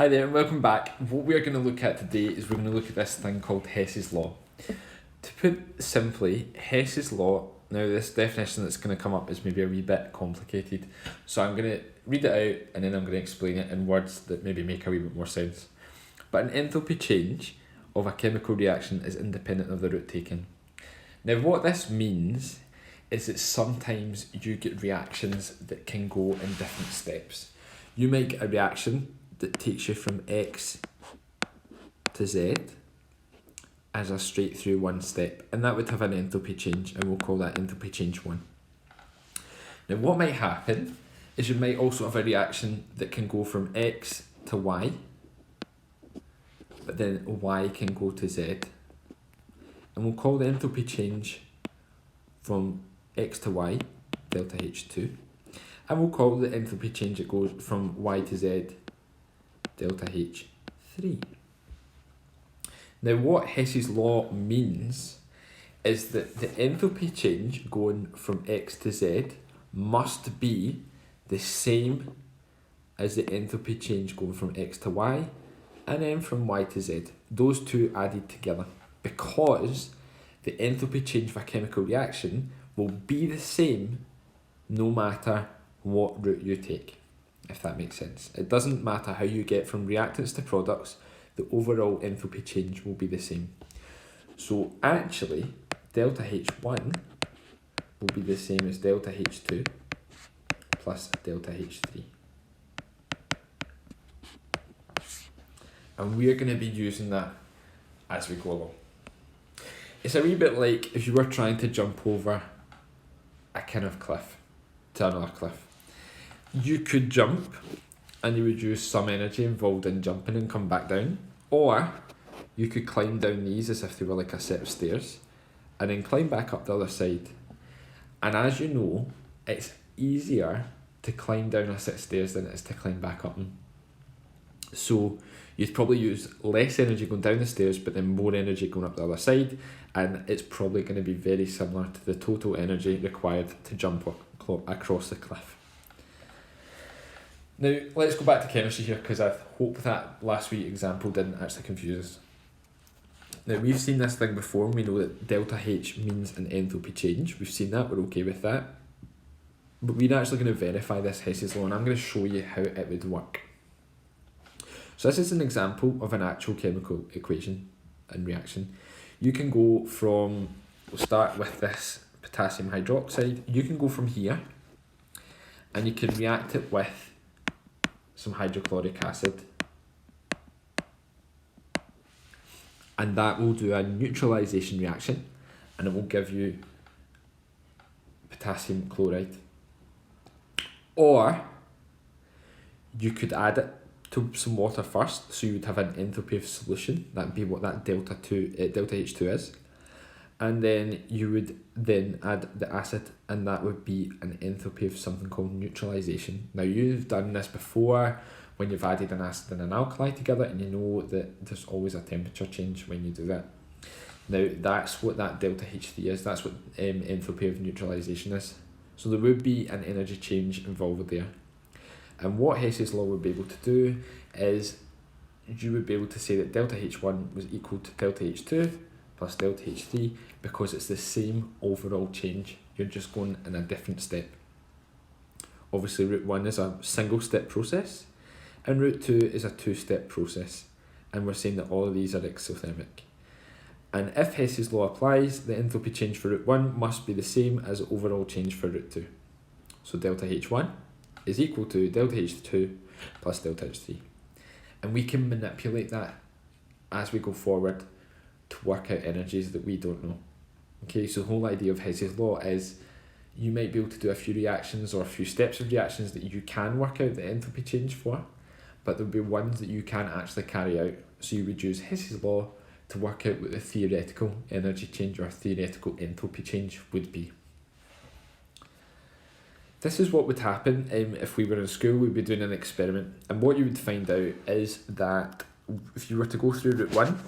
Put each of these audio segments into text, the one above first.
Hi there and welcome back. What we're going to look at today is we're going to look at this thing called Hess's law. To put simply, Hess's law, now this definition that's going to come up is maybe a wee bit complicated, so I'm going to read it out and then I'm going to explain it in words that maybe make a wee bit more sense. But an enthalpy change of a chemical reaction is independent of the route taken. Now what this means is that sometimes you get reactions that can go in different steps. You make a reaction that takes you from X to Z as a straight through one step, and that would have an enthalpy change, and we'll call that enthalpy change 1. Now what might happen is you might also have a reaction that can go from X to Y, but then Y can go to Z, and we'll call the enthalpy change from X to Y delta H2, and we'll call the enthalpy change that goes from Y to Z delta H3. Now what Hess's law means is that the enthalpy change going from X to Z must be the same as the enthalpy change going from X to Y and then from Y to Z. Those two added together, because the enthalpy change for a chemical reaction will be the same no matter what route you take, if that makes sense. It doesn't matter how you get from reactants to products, the overall enthalpy change will be the same. So actually, delta H1 will be the same as delta H2 plus delta H3. And we're going to be using that as we go along. It's a wee bit like if you were trying to jump over a kind of cliff to another cliff. You could jump and you would use some energy involved in jumping and come back down, or you could climb down these as if they were like a set of stairs and then climb back up the other side. And as you know, it's easier to climb down a set of stairs than it is to climb back up them. So you'd probably use less energy going down the stairs but then more energy going up the other side, and it's probably going to be very similar to the total energy required to jump across the cliff. Now, let's go back to chemistry here, because I hope that last week's example didn't actually confuse us. Now, we've seen this thing before, and we know that delta H means an enthalpy change. We've seen that, we're okay with that. But we're actually going to verify this Hess's law, and I'm going to show you how it would work. So this is an example of an actual chemical equation and reaction. You can go from, we'll start with this potassium hydroxide. You can go from here, and you can react it with some hydrochloric acid, and that will do a neutralization reaction and it will give you potassium chloride. Or you could add it to some water first, so you would have an enthalpy of solution. That would be what that delta H2 is, and then you would then add the acid, and that would be an enthalpy of something called neutralization. Now you've done this before when you've added an acid and an alkali together, and you know that there's always a temperature change when you do that. Now that's what that delta H3 is, that's what enthalpy of neutralization is. So there would be an energy change involved there. And what Hess's law would be able to do is you would be able to say that delta H1 was equal to delta H2 plus delta H3, because it's the same overall change. You're just going in a different step. Obviously route 1 is a single step process and route 2 is a two-step process, and we're saying that all of these are exothermic. And if Hess's law applies, the enthalpy change for route 1 must be the same as the overall change for route 2. So delta H1 is equal to delta H2 plus delta H3. And we can manipulate that as we go forward to work out energies that we don't know. Okay, so the whole idea of Hess's law is you might be able to do a few reactions or a few steps of reactions that you can work out the enthalpy change for, but there'll be ones that you can't actually carry out. So you would use Hess's law to work out what the theoretical energy change or theoretical enthalpy change would be. This is what would happen if we were in school. We'd be doing an experiment, and what you would find out is that if you were to go through route 1,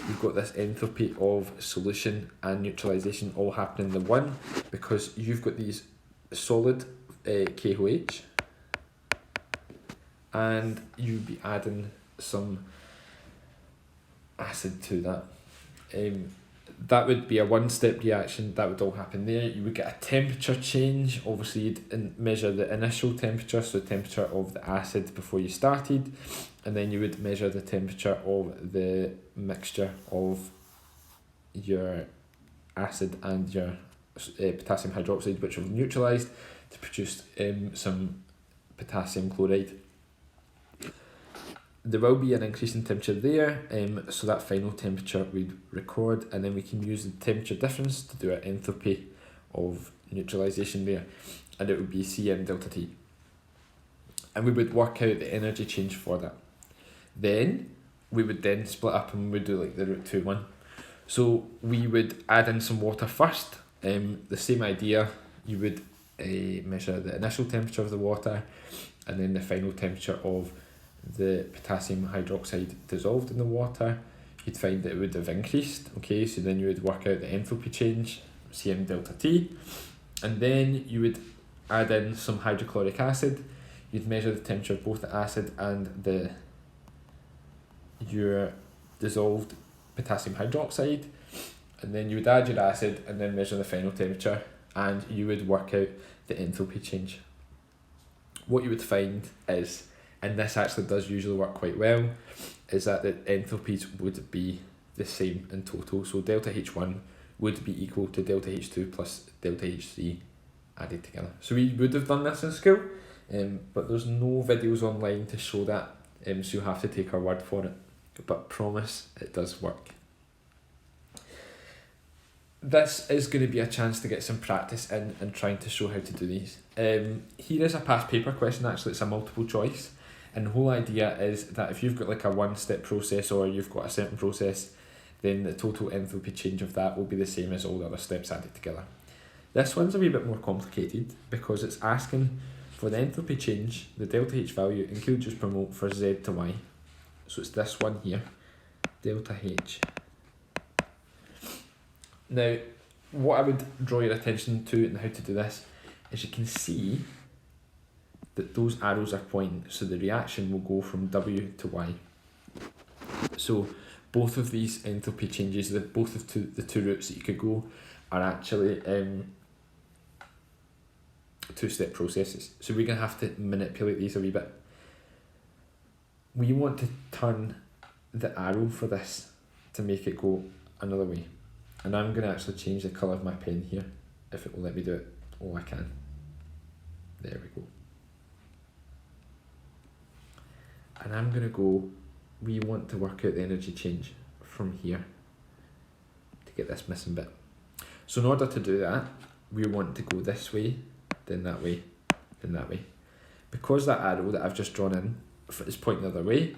you've got this enthalpy of solution and neutralization all happening in the 1, because you've got these solid KOH and you'd be adding some acid to that. That would be a one-step reaction. That would all happen there. You would get a temperature change. Obviously, you'd measure the initial temperature, so the temperature of the acid before you started, and then you would measure the temperature of the mixture of your acid and your potassium hydroxide, which will neutralise to produce some potassium chloride. There will be an increase in temperature there, so that final temperature we'd record, and then we can use the temperature difference to do our enthalpy of neutralisation there, and it would be Cm delta T. And we would work out the energy change for that. Then we would then split up and we would do like the root 2 one. So we would add in some water first, the same idea. You would measure the initial temperature of the water and then the final temperature of the potassium hydroxide dissolved in the water. You'd find that it would have increased, okay, so then you would work out the enthalpy change, Cm delta T, and then you would add in some hydrochloric acid. You'd measure the temperature of both the acid and your dissolved potassium hydroxide, and then you would add your acid and then measure the final temperature, and you would work out the enthalpy change. What you would find is, and this actually does usually work quite well, is that the enthalpies would be the same in total. So delta H1 would be equal to delta H2 plus delta H3 added together. So we would have done this in school, but there's no videos online to show that, so you'll have to take our word for it. But promise, it does work. This is going to be a chance to get some practice in and trying to show how to do these. Here is a past paper question, actually. It's a multiple choice. And the whole idea is that if you've got like a one-step process or you've got a certain process, then the total enthalpy change of that will be the same as all the other steps added together. This one's a wee bit more complicated because it's asking for the enthalpy change, the delta H value in kilojoules per mole for Z to Y. So it's this one here, delta H. Now, what I would draw your attention to and how to do this is you can see that those arrows are pointing, so the reaction will go from W to Y. So both of these enthalpy changes, the two routes that you could go, are actually two-step processes. So we're going to have to manipulate these a wee bit. We want to turn the arrow for this to make it go another way. And I'm going to actually change the colour of my pen here, if it will let me do it. Oh, I can. There we go. And I'm going to go, we want to work out the energy change from here to get this missing bit. So in order to do that, we want to go this way, then that way, then that way. Because that arrow that I've just drawn in is pointing the other way,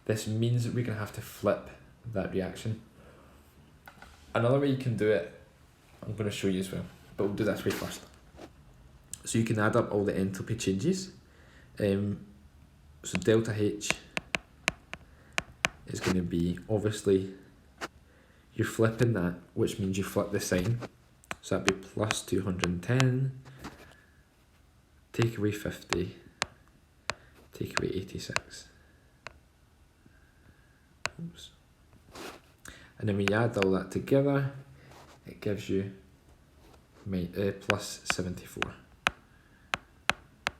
this means that we're going to have to flip that reaction. Another way you can do it, I'm going to show you as well, but we'll do this way first. So you can add up all the enthalpy changes. So delta H is going to be, obviously, you're flipping that, which means you flip the sign. So that'd be plus 210, take away 50, take away 86. Oops. And then when you add all that together, it gives you plus 74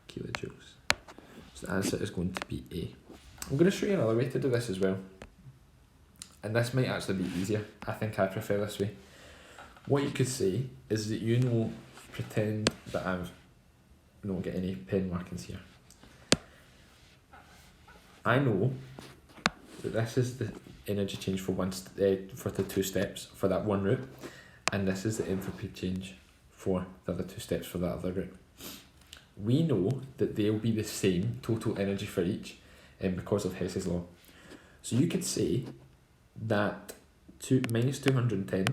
kilojoules. So the answer is going to be A. I'm going to show you another way to do this as well. And this might actually be easier. I think I prefer this way. What you could say is that pretend that I've not got any pen markings here. I know that this is the energy change for for the two steps for that one route, and this is the enthalpy change for the other two steps for that other route. We know that they'll be the same total energy for each, because of Hess's law. So you could say that minus 210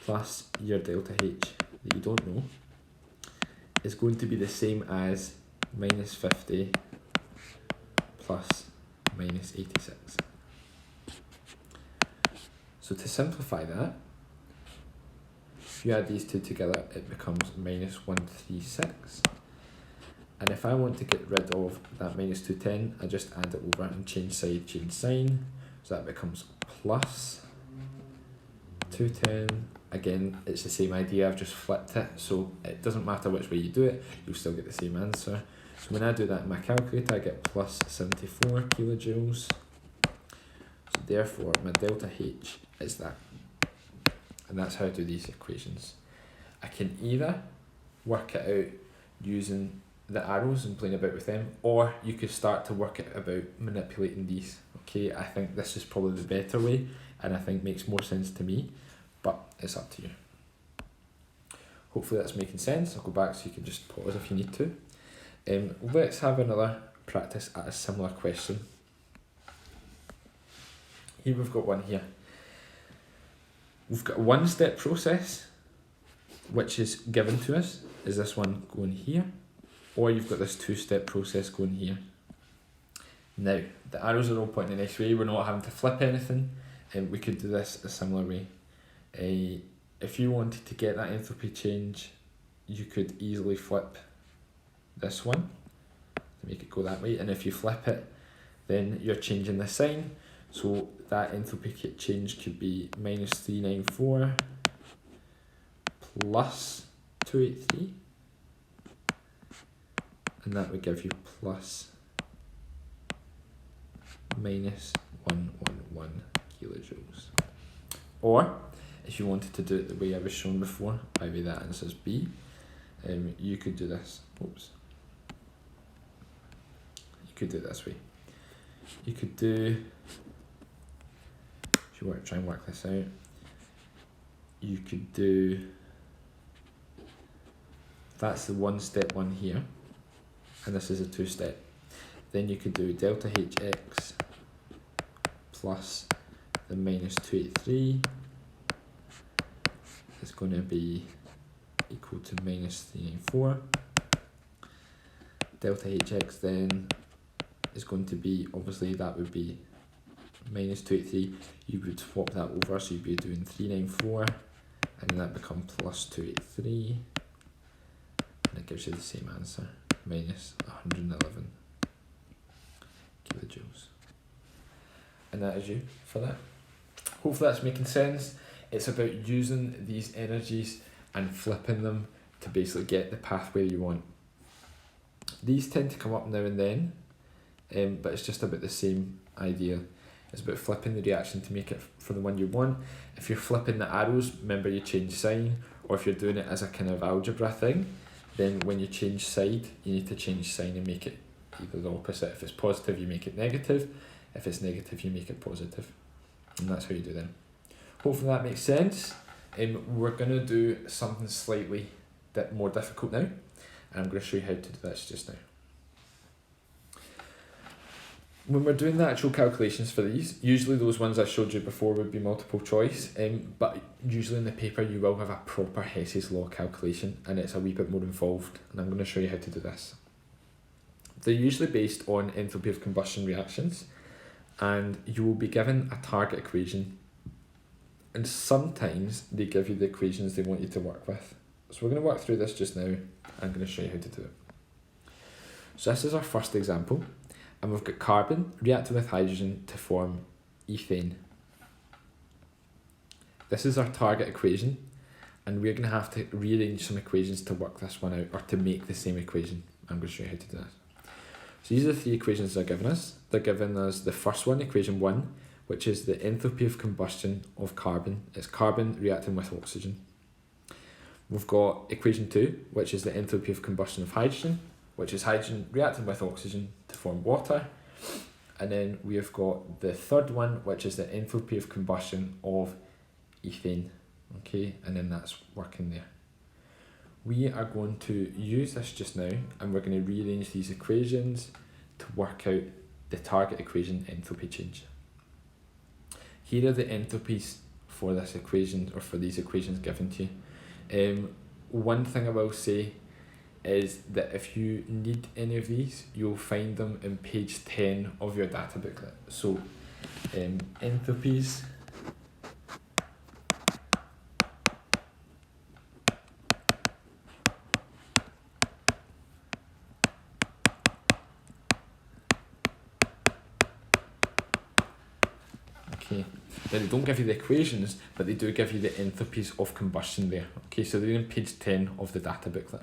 plus your delta H that you don't know is going to be the same as minus 50 plus minus 86. So to simplify that, if you add these two together, it becomes minus 136 And if I want to get rid of that minus 210, I just add it over and change side, change sign. So that becomes plus 210. Again, it's the same idea, I've just flipped it, so it doesn't matter which way you do it, you'll still get the same answer. So when I do that in my calculator, I get plus 74 kilojoules. So therefore, my delta H is that. And that's how I do these equations. I can either work it out using the arrows and playing about with them, or you could start to work it about manipulating these. Okay, I think this is probably the better way, and I think makes more sense to me, but it's up to you. Hopefully that's making sense. I'll go back so you can just pause if you need to. Let's have another practice at a similar question. Here we've got one here. We've got a one-step process, which is given to us. Is this one going here? Or you've got this two-step process going here. Now, the arrows are all pointing the next way. We're not having to flip anything. We could do this a similar way. If you wanted to get that enthalpy change, you could easily flip this one to make it go that way. And if you flip it, then you're changing the sign. So that enthalpy change could be minus 394 plus 283. And that would give you plus minus 111 kilojoules. Or, if you wanted to do it the way I was shown before, maybe that answer's B, you could do this. Oops. You could do it this way. You could do, if you try and work this out, you could do, that's the one-step one here, and this is a two-step. Then you could do delta Hx plus the minus 283 is going to be equal to minus 394. Delta Hx then is going to be, obviously that would be minus 283. You would swap that over, so you'd be doing 394, and then that becomes plus 283, and it gives you the same answer, minus 111 kilojoules. And that is you for that. Hopefully that's making sense. It's about using these energies and flipping them to basically get the pathway you want. These tend to come up now and then, but it's just about the same idea. It's about flipping the reaction to make it for the one you want. If you're flipping the arrows, remember you change sign, or if you're doing it as a kind of algebra thing, then when you change side, you need to change sign and make it either the opposite. If it's positive, you make it negative. If it's negative, you make it positive. And that's how you do them. Hopefully that makes sense. We're going to do something slightly more difficult now, and I'm going to show you how to do this just now. When we're doing the actual calculations for these, usually those ones I showed you before would be multiple choice, but usually in the paper you will have a proper Hess's law calculation, and it's a wee bit more involved, and I'm going to show you how to do this. They're usually based on enthalpy of combustion reactions, and you will be given a target equation, and sometimes they give you the equations they want you to work with. So we're going to work through this just now. I'm going to show you how to do it. So this is our first example, and we've got carbon reacting with hydrogen to form ethane. This is our target equation, and we're going to have to rearrange some equations to work this one out, or to make the same equation. I'm going to show you how to do that. So these are the three equations they're given us. They're given us the first one, equation 1, which is the enthalpy of combustion of carbon. It's carbon reacting with oxygen. We've got equation 2, which is the enthalpy of combustion of hydrogen, which is hydrogen reacting with oxygen to form water. And then we have got the third one, which is the enthalpy of combustion of ethane. Okay, and then that's working there. We are going to use this just now, and we're going to rearrange these equations to work out the target equation enthalpy change. Here are the enthalpies for this equation, or for these equations given to you. One thing I will say is that if you need any of these, you'll find them in page 10 of your data booklet. So enthalpies Okay, now they don't give you the equations, but they do give you the enthalpies of combustion there. Okay, so they're on page 10 of the data booklet.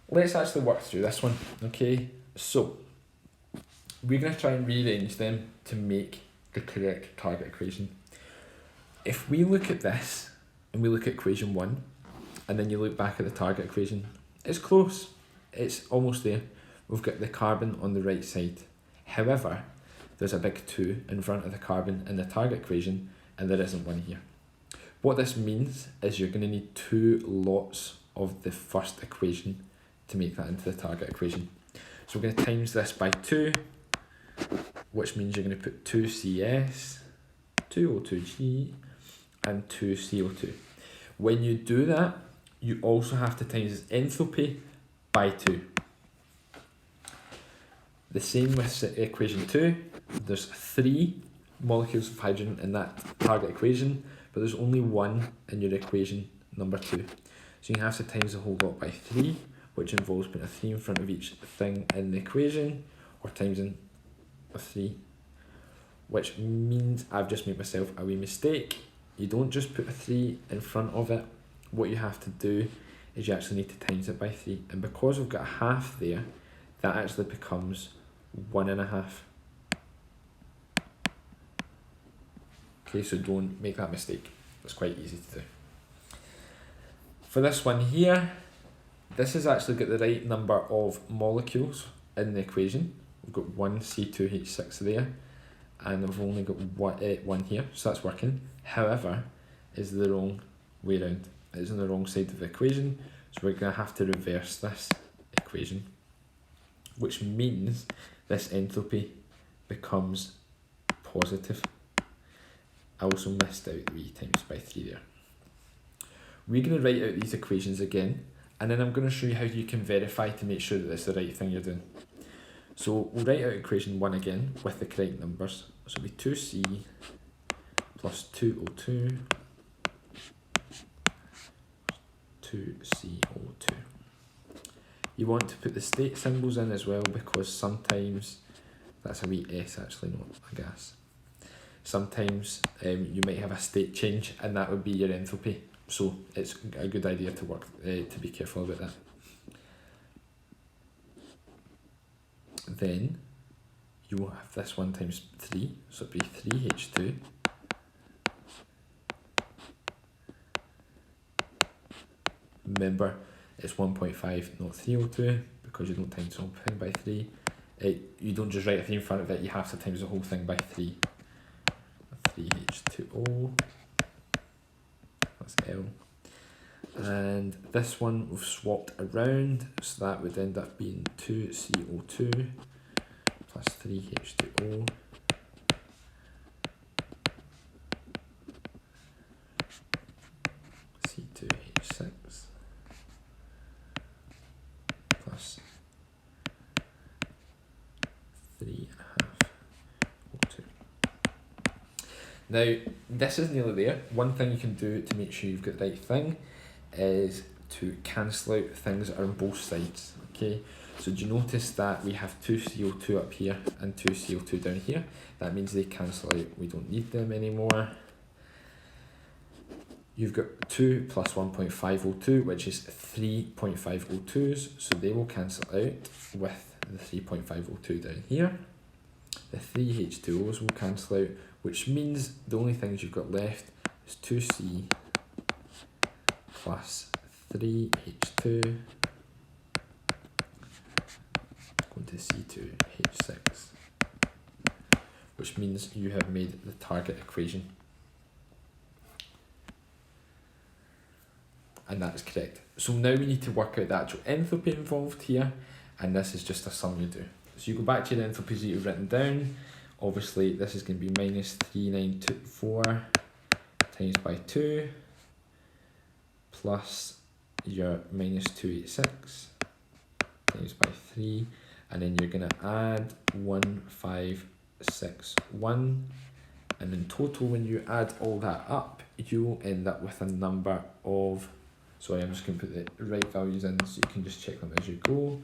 Let's actually work through this one. Okay, so we're going to try and rearrange them to make the correct target equation. If we look at this and we look at equation 1, and then you look back at the target equation, it's close, it's almost there. We've got the carbon on the right side. However, there's a big 2 in front of the carbon in the target equation, and there isn't one here. What this means is you're going to need 2 lots of the first equation to make that into the target equation. So we're going to times this by 2, which means you're going to put 2CS, 2O2G, and 2CO2. When you do that, you also have to times enthalpy by 2. The same with equation 2, there's 3 molecules of hydrogen in that target equation, but there's only 1 in your equation number 2. So you have to times the whole lot by 3, which involves putting a 3 in front of each thing in the equation, or times in a 3, which means I've just made myself a wee mistake. You don't just put a 3 in front of it. What you have to do is you actually need to times it by 3, and because we've got a half there, that actually becomes 1.5. Okay, so don't make that mistake. It's quite easy to do. For this one here, this has actually got the right number of molecules in the equation. We've got 1 C2H6 there, and we've only got one here, so that's working. However, it's the wrong way around. It's on the wrong side of the equation, so we're going to have to reverse this equation, which means this enthalpy becomes positive. I also missed out 3 times by 3 there. We're going to write out these equations again, and then I'm going to show you how you can verify to make sure that it's the right thing you're doing. So we'll write out equation 1 again with the correct numbers. So it'll be 2C plus 2O2 2CO2. You want to put the state symbols in as well, because sometimes, that's a wee S actually, not a gas. Sometimes you might have a state change, and that would be your enthalpy. So it's a good idea to to be careful about that. Then you will have this 1 times 3, so it'd be 3H2 remember it's 1.5, not 3O2, because you don't times the whole thing by 3. You don't just write a 3 in front of it, you have to times the whole thing by 3. 3H2O, that's L. And this one we've swapped around, so that would end up being 2CO2 plus 3H2O C2H6 plus 3.5O2. Now, this is nearly there. One thing you can do to make sure you've got the right thing is to cancel out things that are on both sides. Okay, so do you notice that we have 2 CO2 up here and 2 CO2 down here? That means they cancel out, we don't need them anymore. You've got 2 plus 1.5O2, which is 3.5O2s, so they will cancel out with the 3.5O2 down here. The 3H2Os will cancel out, which means the only things you've got left is 2C plus 3H2 going to C2H6, which means you have made the target equation. And that's correct. So now we need to work out the actual enthalpy involved here, and this is just a sum you do. So you go back to your enthalpies that you've written down. Obviously this is going to be minus 3924 times by 2 plus your minus 286 times by 3, and then you're going to add 1561, and in total when you add all that up you will end up with a number of, sorry, I'm just going to put the right values in so you can just check them as you go.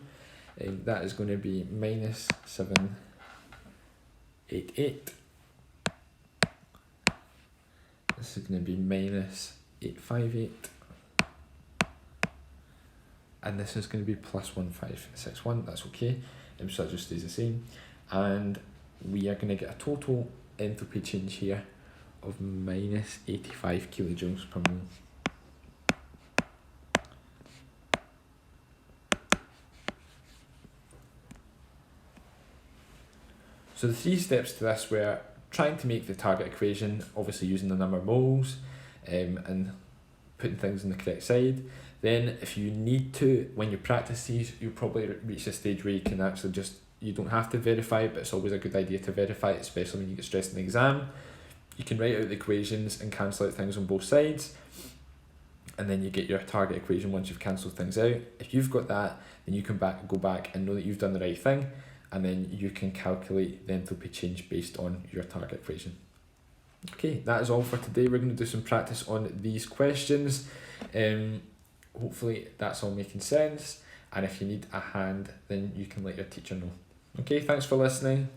That is going to be minus 788 This is going to be minus 858. And this is going to be plus 1561, that's okay. So that just stays the same. And we are going to get a total enthalpy change here of minus 85 kilojoules per mole. So the 3 steps to this were trying to make the target equation, obviously using the number of moles, and putting things on the correct side. Then if you need to, when you practice these, you'll probably reach a stage where you can actually you don't have to verify it, but it's always a good idea to verify it, especially when you get stressed in the exam. You can write out the equations and cancel out things on both sides, and then you get your target equation once you've cancelled things out. If you've got that, then you can go back and know that you've done the right thing, and then you can calculate the enthalpy change based on your target equation. Okay, that is all for today. We're going to do some practice on these questions. Hopefully that's all making sense, and if you need a hand, then you can let your teacher know. Okay, thanks for listening.